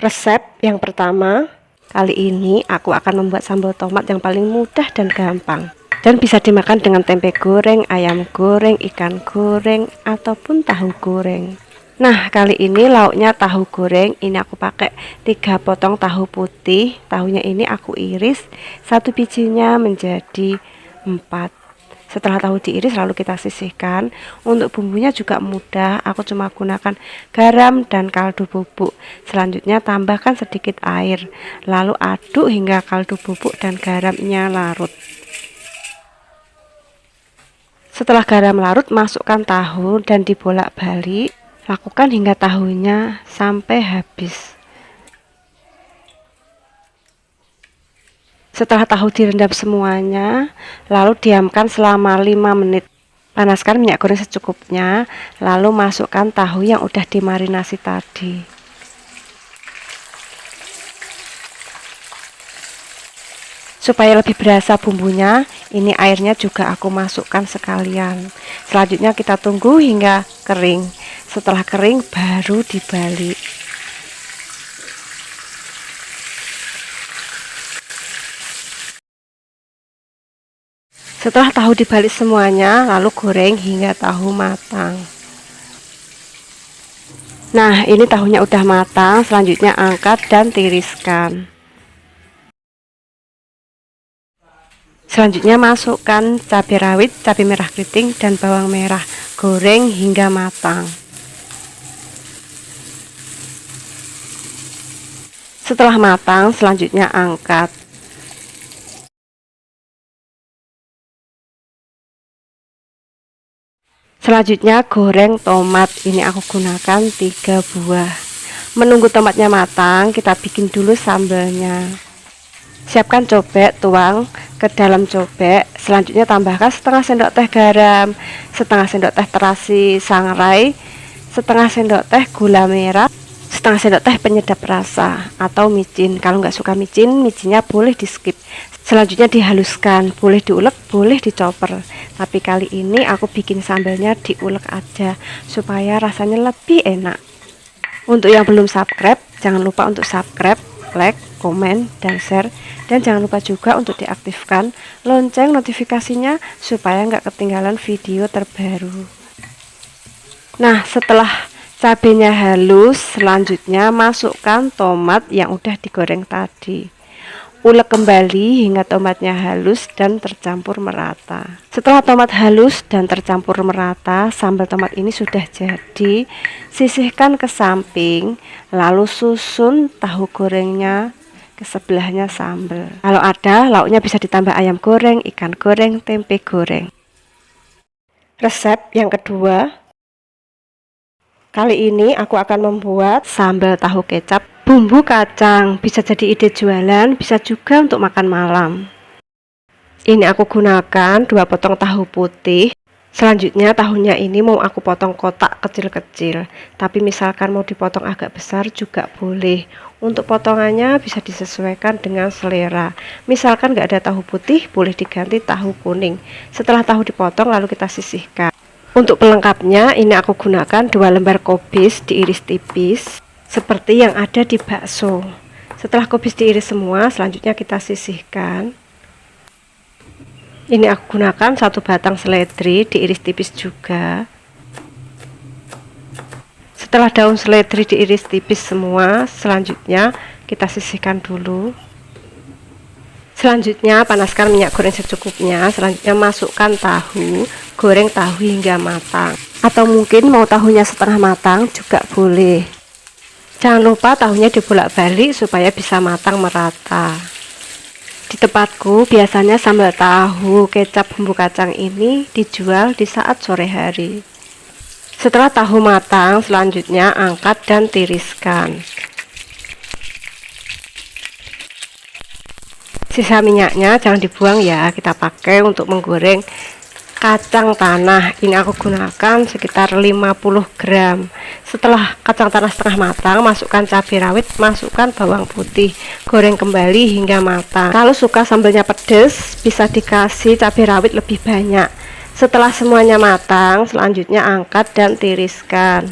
Resep yang pertama, kali ini aku akan membuat sambal tomat yang paling mudah dan gampang. Dan bisa dimakan dengan tempe goreng, ayam goreng, ikan goreng, ataupun tahu goreng. Nah, kali ini lauknya tahu goreng. Ini aku pakai 3 potong tahu putih. Tahunya ini aku iris, satu bijinya menjadi 4. Setelah tahu diiris lalu kita sisihkan. Untuk bumbunya juga mudah, aku cuma gunakan garam dan kaldu bubuk. Selanjutnya tambahkan sedikit air, lalu aduk hingga kaldu bubuk dan garamnya larut. Setelah garam larut, masukkan tahu dan dibolak-balik. Lakukan hingga tahunya sampai habis. Setelah tahu direndam semuanya, lalu diamkan selama 5 menit. Panaskan minyak goreng secukupnya, lalu masukkan tahu yang udah dimarinasi tadi. Supaya lebih berasa bumbunya, ini airnya juga aku masukkan sekalian. Selanjutnya kita tunggu hingga kering. Setelah kering baru dibalik. Setelah tahu dibalik semuanya, lalu goreng hingga tahu matang. Nah, ini tahunya udah matang, selanjutnya angkat dan tiriskan. Selanjutnya masukkan cabai rawit, cabai merah keriting, dan bawang merah. Goreng hingga matang. Setelah matang, selanjutnya angkat. Selanjutnya goreng tomat. Ini aku gunakan 3 buah. Menunggu tomatnya matang, kita bikin dulu sambalnya. Siapkan cobek, tuang ke dalam cobek. Selanjutnya tambahkan setengah sendok teh garam, setengah sendok teh terasi sangrai, setengah sendok teh gula merah, setengah sendok teh penyedap rasa atau micin. Kalau nggak suka micin, micinnya boleh di skip. Selanjutnya dihaluskan, boleh diulek, boleh dicoper. Tapi kali ini aku bikin sambalnya diulek aja supaya rasanya lebih enak. Untuk yang belum subscribe, jangan lupa untuk subscribe, like, komen, dan share. Dan jangan lupa juga untuk diaktifkan lonceng notifikasinya supaya nggak ketinggalan video terbaru. Nah, setelah cabenya halus, selanjutnya masukkan tomat yang udah digoreng tadi. Ulek kembali hingga tomatnya halus dan tercampur merata. Setelah tomat halus dan tercampur merata, sambal tomat ini sudah jadi. Sisihkan ke samping, lalu susun tahu gorengnya ke sebelahnya sambal. Kalau ada, lauknya bisa ditambah ayam goreng, ikan goreng, tempe goreng. Resep yang kedua, kali ini aku akan membuat sambal tahu kecap bumbu kacang. Bisa jadi ide jualan, bisa juga untuk makan malam. Ini aku gunakan 2 potong tahu putih. Selanjutnya tahunya ini mau aku potong kotak kecil-kecil. Tapi misalkan mau dipotong agak besar juga boleh. Untuk potongannya bisa disesuaikan dengan selera. Misalkan nggak ada tahu putih, boleh diganti tahu kuning. Setelah tahu dipotong lalu kita sisihkan. Untuk pelengkapnya ini aku gunakan 2 lembar kobis diiris tipis seperti yang ada di bakso. Setelah kubis diiris semua, selanjutnya kita sisihkan. Ini aku gunakan 1 batang seledri diiris tipis juga. Setelah daun seledri diiris tipis semua, selanjutnya kita sisihkan dulu. Selanjutnya panaskan minyak goreng secukupnya. Selanjutnya masukkan tahu, goreng tahu hingga matang. Atau mungkin mau tahunya setengah matang juga boleh. Jangan lupa tahunya dibolak-balik supaya bisa matang merata. Di tempatku biasanya sambal tahu kecap bumbu kacang ini dijual di saat sore hari. Setelah tahu matang, selanjutnya angkat dan tiriskan. Sisa minyaknya jangan dibuang ya, kita pakai untuk menggoreng kacang tanah. Ini aku gunakan sekitar 50 gram. Setelah kacang tanah setengah matang, masukkan cabai rawit, masukkan bawang putih, goreng kembali hingga matang. Kalau suka sambalnya pedas, bisa dikasih cabai rawit lebih banyak. Setelah semuanya matang, selanjutnya angkat dan tiriskan.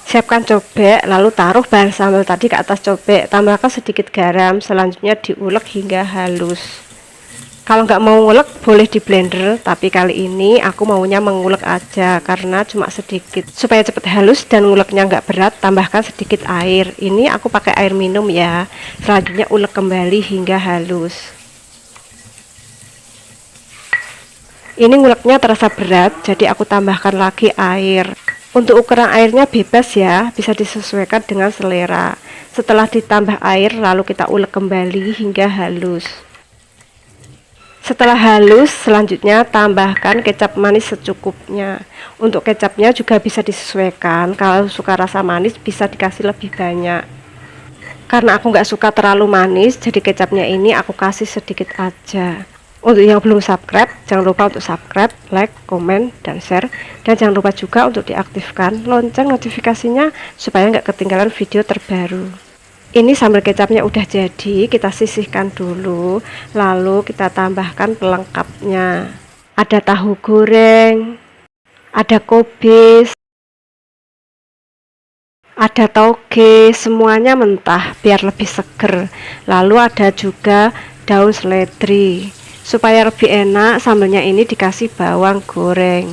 Siapkan cobek, lalu taruh bahan sambal tadi ke atas cobek, tambahkan sedikit garam, selanjutnya diulek hingga halus. Kalau nggak mau ngulek boleh di blender, tapi kali ini aku maunya mengulek aja karena cuma sedikit. Supaya cepet halus dan nguleknya nggak berat, tambahkan sedikit air. Ini aku pakai air minum ya. Selanjutnya ulek kembali hingga halus. Ini nguleknya terasa berat, jadi aku tambahkan lagi air. Untuk ukuran airnya bebas ya, bisa disesuaikan dengan selera. Setelah ditambah air, lalu kita ulek kembali hingga halus. Setelah halus, selanjutnya tambahkan kecap manis secukupnya. Untuk kecapnya juga bisa disesuaikan, kalau suka rasa manis bisa dikasih lebih banyak. Karena aku nggak suka terlalu manis, jadi kecapnya ini aku kasih sedikit aja. Untuk yang belum subscribe, jangan lupa untuk subscribe, like, komen, dan share. Dan jangan lupa juga untuk diaktifkan lonceng notifikasinya supaya nggak ketinggalan video terbaru. Ini sambal kecapnya udah jadi, kita sisihkan dulu. Lalu kita tambahkan pelengkapnya. Ada tahu goreng, ada kobis, ada toge, semuanya mentah biar lebih seger. Lalu ada juga daun seledri. Supaya lebih enak, sambalnya ini dikasih bawang goreng.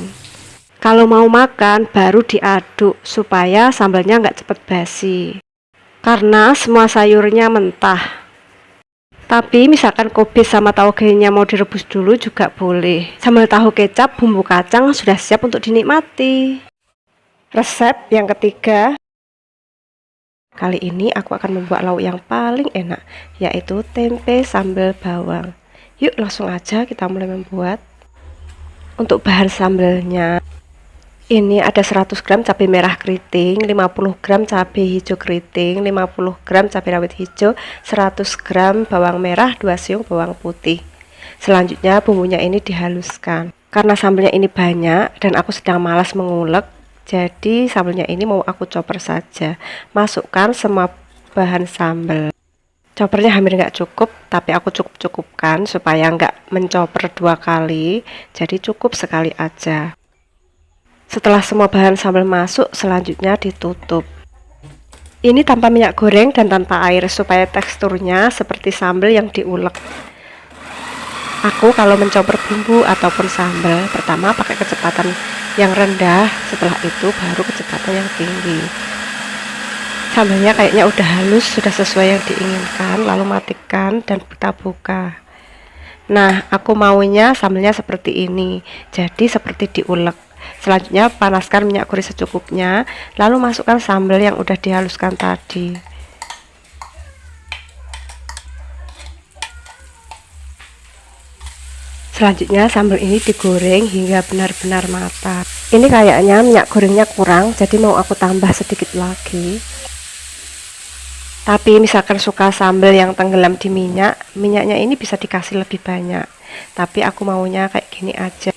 Kalau mau makan, baru diaduk supaya sambalnya nggak cepet basi. Karena semua sayurnya mentah. Tapi misalkan kobis sama tauge-nya mau direbus dulu juga boleh. Sambal tahu kecap bumbu kacang sudah siap untuk dinikmati. Resep yang ketiga. Kali ini aku akan membuat lauk yang paling enak, yaitu tempe sambal bawang. Yuk langsung aja kita mulai membuat. Untuk bahan sambalnya, ini ada 100 gram cabai merah keriting, 50 gram cabai hijau keriting, 50 gram cabai rawit hijau, 100 gram bawang merah, 2 siung bawang putih. Selanjutnya bumbunya ini dihaluskan. Karena sambalnya ini banyak dan aku sedang malas mengulek, jadi sambalnya ini mau aku chopper saja. Masukkan semua bahan sambal. Choppernya hampir nggak cukup, tapi aku cukupkan supaya nggak mencoper 2 kali, jadi cukup sekali aja. Setelah semua bahan sambal masuk, selanjutnya ditutup. Ini tanpa minyak goreng dan tanpa air, supaya teksturnya seperti sambal yang diulek. Aku kalau mencoper bumbu ataupun sambal, pertama pakai kecepatan yang rendah, setelah itu baru kecepatan yang tinggi. Sambalnya kayaknya udah halus, sudah sesuai yang diinginkan, lalu matikan dan kita buka. Nah, aku maunya sambalnya seperti ini, jadi seperti diulek. Selanjutnya panaskan minyak goreng secukupnya, lalu masukkan sambal yang udah dihaluskan tadi. Selanjutnya sambal ini digoreng hingga benar-benar matang. Ini kayaknya minyak gorengnya kurang, jadi mau aku tambah sedikit lagi. Tapi misalkan suka sambal yang tenggelam di minyak, minyaknya ini bisa dikasih lebih banyak. Tapi aku maunya kayak gini aja.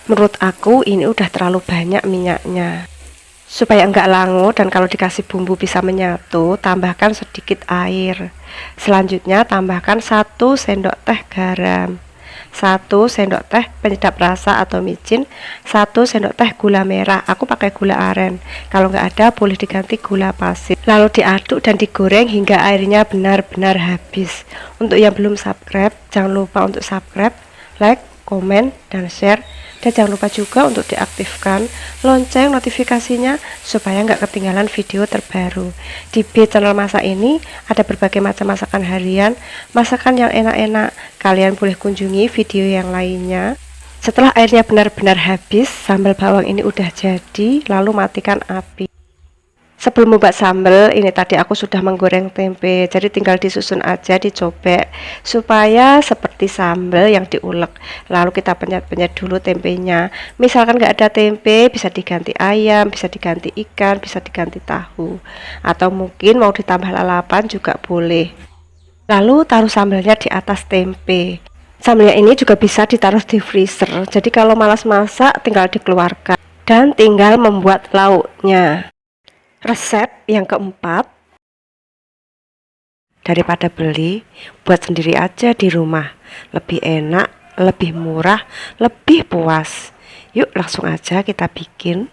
Menurut aku ini udah terlalu banyak minyaknya. Supaya enggak langu dan kalau dikasih bumbu bisa menyatu, tambahkan sedikit air. Selanjutnya tambahkan 1 sendok teh garam, 1 sendok teh penyedap rasa atau micin, 1 sendok teh gula merah. Aku pakai gula aren, kalau nggak ada boleh diganti gula pasir. Lalu diaduk dan digoreng hingga airnya benar-benar habis. Untuk yang belum subscribe, jangan lupa untuk subscribe, like, komen, dan share. Dan jangan lupa juga untuk diaktifkan lonceng notifikasinya supaya nggak ketinggalan video terbaru. Di channel masak ini ada berbagai macam masakan harian, masakan yang enak-enak. Kalian boleh kunjungi video yang lainnya. Setelah airnya benar-benar habis, sambal bawang ini udah jadi, lalu matikan api. Sebelum membuat sambal, ini tadi aku sudah menggoreng tempe, jadi tinggal disusun aja, dicobek supaya seperti sambal yang diulek. Lalu kita penyet-penyet dulu tempenya. Misalkan nggak ada tempe, bisa diganti ayam, bisa diganti ikan, bisa diganti tahu, atau mungkin mau ditambah lalapan juga boleh. Lalu taruh sambalnya di atas tempe. Sambalnya ini juga bisa ditaruh di freezer, jadi kalau malas masak tinggal dikeluarkan dan tinggal membuat lauknya. Resep yang keempat, daripada beli, buat sendiri aja di rumah. Lebih enak, lebih murah, lebih puas. Yuk langsung aja kita bikin.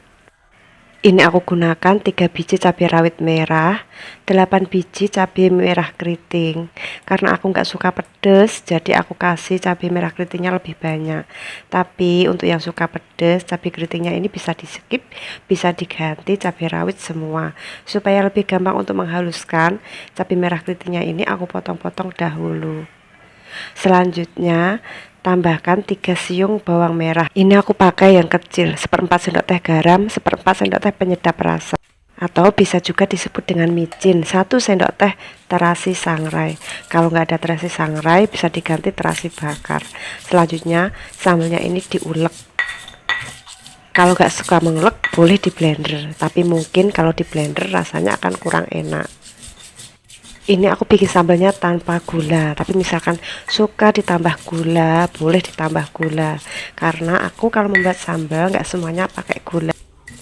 Ini aku gunakan 3 biji cabai rawit merah, 8 biji cabai merah keriting. Karena aku nggak suka pedes, jadi aku kasih cabai merah keritingnya lebih banyak. Tapi untuk yang suka pedes, cabai keritingnya ini bisa di skip, bisa diganti cabai rawit semua. Supaya lebih gampang untuk menghaluskan, cabai merah keritingnya ini aku potong-potong dahulu. Selanjutnya, tambahkan 3 siung bawang merah. Ini aku pakai yang kecil, 1/4 sendok teh garam, 1/4 sendok teh penyedap rasa. Atau bisa juga disebut dengan micin, 1 sendok teh terasi sangrai. Kalau nggak ada terasi sangrai, bisa diganti terasi bakar. Selanjutnya, sambelnya ini diulek. Kalau nggak suka mengulek, boleh di blender. Tapi mungkin kalau di blender rasanya akan kurang enak. Ini aku bikin sambelnya tanpa gula, tapi misalkan suka ditambah gula, boleh ditambah gula. Karena aku kalau membuat sambal nggak semuanya pakai gula,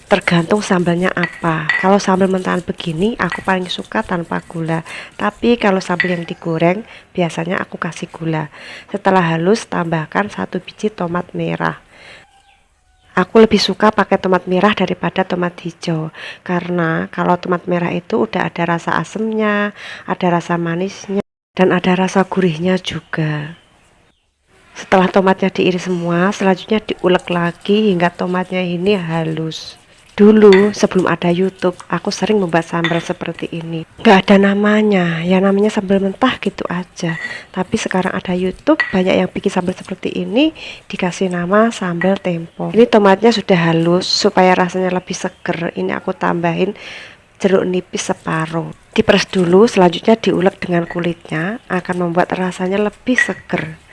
tergantung sambelnya apa. Kalau sambal mentahan begini aku paling suka tanpa gula, tapi kalau sambal yang digoreng biasanya aku kasih gula. Setelah halus, tambahkan 1 biji tomat merah. Aku lebih suka pakai tomat merah daripada tomat hijau, karena kalau tomat merah itu udah ada rasa asemnya, ada rasa manisnya, dan ada rasa gurihnya juga. Setelah tomatnya diiris semua, selanjutnya diulek lagi hingga tomatnya ini halus. Dulu sebelum ada YouTube, aku sering membuat sambal seperti ini. Gak ada namanya, ya namanya sambal mentah gitu aja. Tapi sekarang ada YouTube, banyak yang bikin sambal seperti ini, dikasih nama sambal tempo. Ini tomatnya sudah halus, supaya rasanya lebih seger. Ini aku tambahin jeruk nipis separuh. Diperes dulu, selanjutnya diulek dengan kulitnya, akan membuat rasanya lebih seger.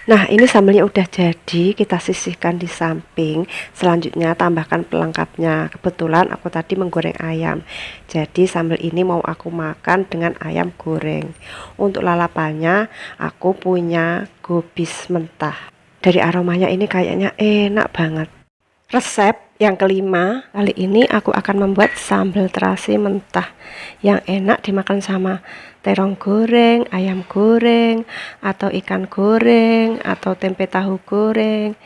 Nah, ini sambalnya udah jadi, kita sisihkan di samping. Selanjutnya tambahkan pelengkapnya. Kebetulan aku tadi menggoreng ayam, jadi sambal ini mau aku makan dengan ayam goreng. Untuk lalapannya aku punya gobis mentah. Dari aromanya ini kayaknya enak banget. Resep yang kelima, kali ini aku akan membuat sambal terasi mentah yang enak dimakan sama terong goreng, ayam goreng, atau ikan goreng, atau tempe tahu goreng.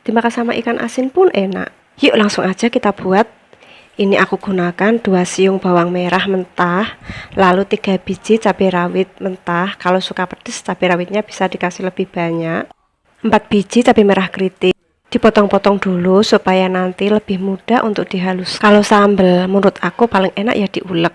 Dimakan sama ikan asin pun enak. Yuk langsung aja kita buat. Ini aku gunakan 2 siung bawang merah mentah, lalu 3 biji cabai rawit mentah. Kalau suka pedas, cabai rawitnya bisa dikasih lebih banyak. 4 biji cabai merah keriting. Dipotong-potong dulu supaya nanti lebih mudah untuk dihalus. Kalau sambal menurut aku paling enak ya diulek.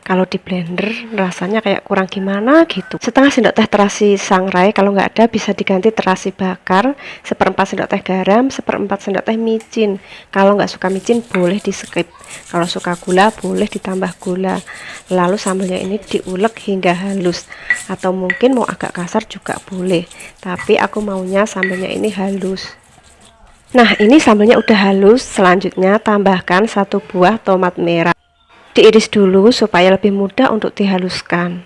Kalau di blender rasanya kayak kurang gimana gitu. Setengah sendok teh terasi sangrai, kalau nggak ada bisa diganti terasi bakar. 1/4 sendok teh garam, 1/4 sendok teh micin. Kalau nggak suka micin boleh di skip. Kalau suka gula boleh ditambah gula. Lalu sambalnya ini diulek hingga halus, atau mungkin mau agak kasar juga boleh. Tapi aku maunya sambalnya ini halus. Nah, ini sambalnya udah halus. Selanjutnya tambahkan 1 buah tomat merah. Diiris dulu supaya lebih mudah untuk dihaluskan.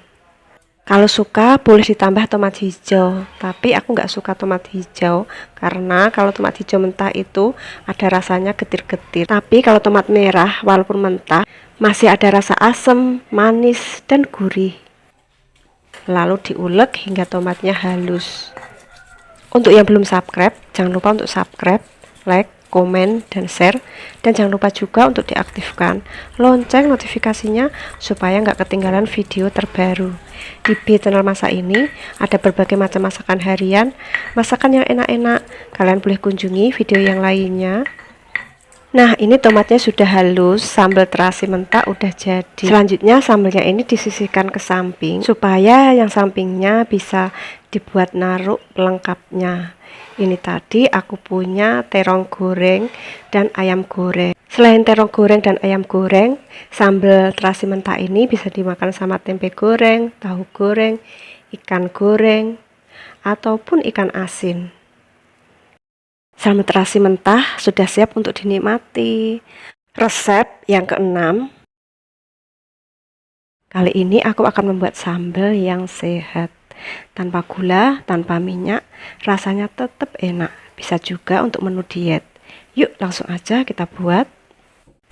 Kalau suka boleh ditambah tomat hijau, tapi aku nggak suka tomat hijau karena kalau tomat hijau mentah itu ada rasanya getir-getir. Tapi kalau tomat merah walaupun mentah masih ada rasa asam, manis, dan gurih. Lalu diulek hingga tomatnya halus. Untuk yang belum subscribe, jangan lupa untuk subscribe, like, komen, dan share. Dan jangan lupa juga untuk diaktifkan lonceng notifikasinya supaya nggak ketinggalan video terbaru. Di channel masak ini ada berbagai macam masakan harian, masakan yang enak-enak. Kalian boleh kunjungi video yang lainnya. Nah, ini tomatnya sudah halus, sambal terasi mentah udah jadi. Selanjutnya sambalnya ini disisihkan ke samping supaya yang sampingnya bisa dibuat naruh pelengkapnya. Ini tadi aku punya terong goreng dan ayam goreng. Selain terong goreng dan ayam goreng, sambal terasi mentah ini bisa dimakan sama tempe goreng, tahu goreng, ikan goreng, ataupun ikan asin. Sambal terasi mentah sudah siap untuk dinikmati. Resep yang keenam. Kali ini aku akan membuat sambal yang sehat. Tanpa gula, tanpa minyak, rasanya tetap enak. Bisa juga untuk menu diet. Yuk langsung aja kita buat.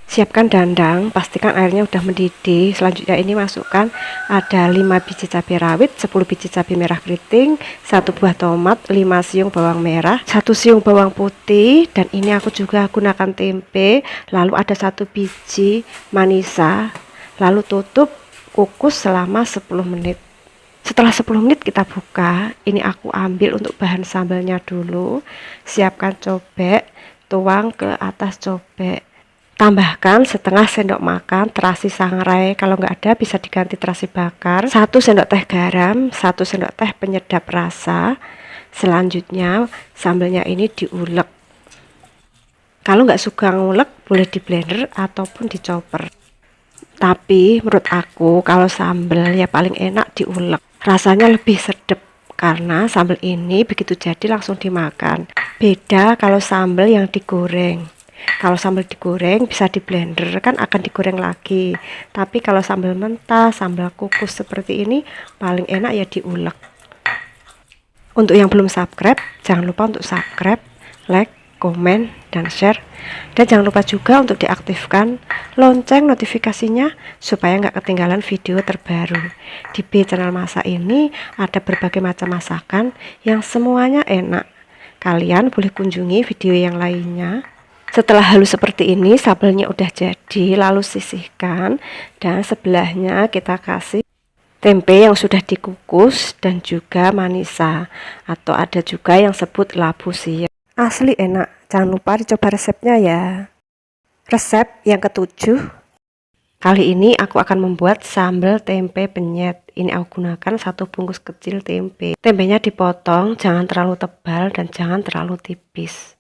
Siapkan dandang, pastikan airnya udah mendidih. Selanjutnya ini masukkan ada 5 biji cabai rawit, 10 biji cabai merah keriting, 1 buah tomat, 5 siung bawang merah, 1 siung bawang putih, dan ini aku juga gunakan tempe, lalu ada 1 biji manisa, lalu tutup kukus selama 10 menit. Setelah 10 menit kita buka, ini aku ambil untuk bahan sambalnya dulu. Siapkan cobek, tuang ke atas cobek. Tambahkan setengah sendok makan terasi sangrai, kalau nggak ada bisa diganti terasi bakar. 1 sendok teh garam, 1 sendok teh penyedap rasa. Selanjutnya sambalnya ini diulek. Kalau nggak suka ngulek boleh di blender ataupun di chopper. Tapi menurut aku kalau sambal ya paling enak diulek. Rasanya lebih sedap karena sambal ini begitu jadi langsung dimakan. Beda kalau sambal yang digoreng. Kalau sambal digoreng bisa di blender kan akan digoreng lagi. Tapi kalau sambal mentah, sambal kukus seperti ini paling enak ya diulek. Untuk yang belum subscribe, jangan lupa untuk subscribe, like, komen, dan share. Dan jangan lupa juga untuk diaktifkan lonceng notifikasinya supaya nggak ketinggalan video terbaru. Di B Channel Masak ini ada berbagai macam masakan yang semuanya enak. Kalian boleh kunjungi video yang lainnya. Setelah halus seperti ini, sambalnya udah jadi, lalu sisihkan dan sebelahnya kita kasih tempe yang sudah dikukus dan juga manisa, atau ada juga yang sebut labu siam. Asli enak, jangan lupa dicoba resepnya ya. Resep yang ketujuh, kali ini aku akan membuat sambal tempe penyet. Ini aku gunakan 1 bungkus kecil tempe. Tempenya dipotong, jangan terlalu tebal dan jangan terlalu tipis.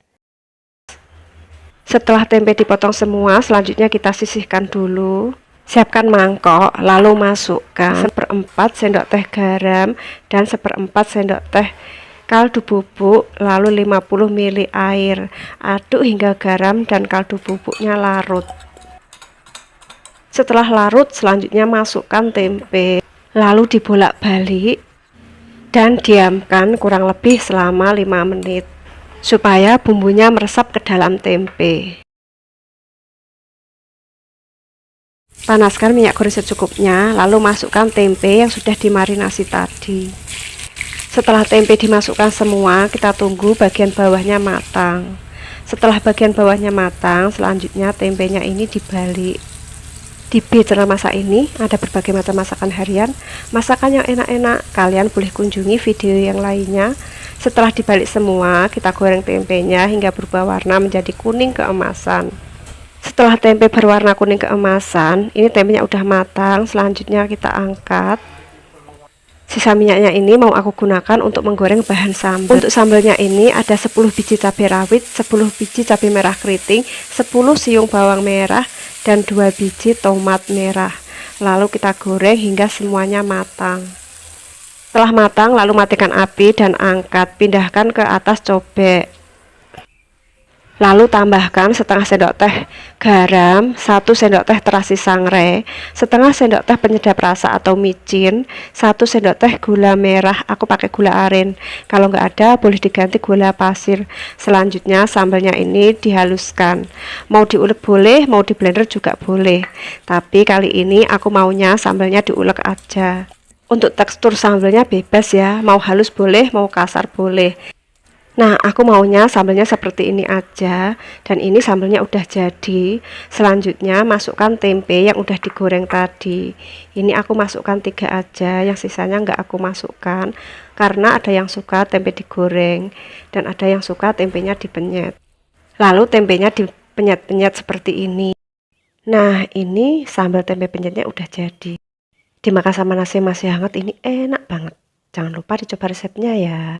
Setelah tempe dipotong semua, selanjutnya kita sisihkan dulu. Siapkan mangkok, lalu masukkan 1/4 sendok teh garam dan 1/4 sendok teh kaldu bubuk, lalu 50 ml air. Aduk hingga garam dan kaldu bubuknya larut. Setelah larut, selanjutnya masukkan tempe, lalu dibolak-balik dan diamkan kurang lebih selama 5 menit. Supaya bumbunya meresap ke dalam tempe. Panaskan minyak goreng secukupnya, lalu masukkan tempe yang sudah dimarinasi tadi. Setelah tempe dimasukkan semua, kita tunggu bagian bawahnya matang. Setelah bagian bawahnya matang, selanjutnya tempenya ini dibalik. Di B Channel Masak ini ada berbagai macam masakan harian, masakan yang enak-enak. Kalian boleh kunjungi video yang lainnya. Setelah dibalik semua, kita goreng tempenya hingga berubah warna menjadi kuning keemasan. Setelah tempe berwarna kuning keemasan, ini tempenya udah matang. Selanjutnya kita angkat. Sisa minyaknya ini mau aku gunakan untuk menggoreng bahan sambal. Untuk sambalnya ini ada 10 biji cabai rawit, 10 biji cabai merah keriting, 10 siung bawang merah, dan 2 biji tomat merah. Lalu kita goreng hingga semuanya matang. Setelah matang, lalu matikan api dan angkat, pindahkan ke atas cobek. Lalu tambahkan setengah sendok teh garam, 1 sendok teh terasi sangrai, setengah sendok teh penyedap rasa atau micin, 1 sendok teh gula merah, aku pakai gula aren. Kalau nggak ada, boleh diganti gula pasir. Selanjutnya sambalnya ini dihaluskan. Mau diulek boleh, mau di blender juga boleh. Tapi kali ini aku maunya sambalnya diulek aja. Untuk tekstur sambalnya bebas ya, mau halus boleh, mau kasar boleh. Nah, aku maunya sambalnya seperti ini aja, dan ini sambalnya udah jadi. Selanjutnya masukkan tempe yang udah digoreng tadi. Ini aku masukkan 3 aja, yang sisanya nggak aku masukkan, karena ada yang suka tempe digoreng, dan ada yang suka tempenya dipenyet. Lalu tempenya dipenyet-penyet seperti ini. Nah, ini sambal tempe penyetnya udah jadi. Dimakan sama nasi masih hangat ini enak banget. Jangan lupa dicoba resepnya ya.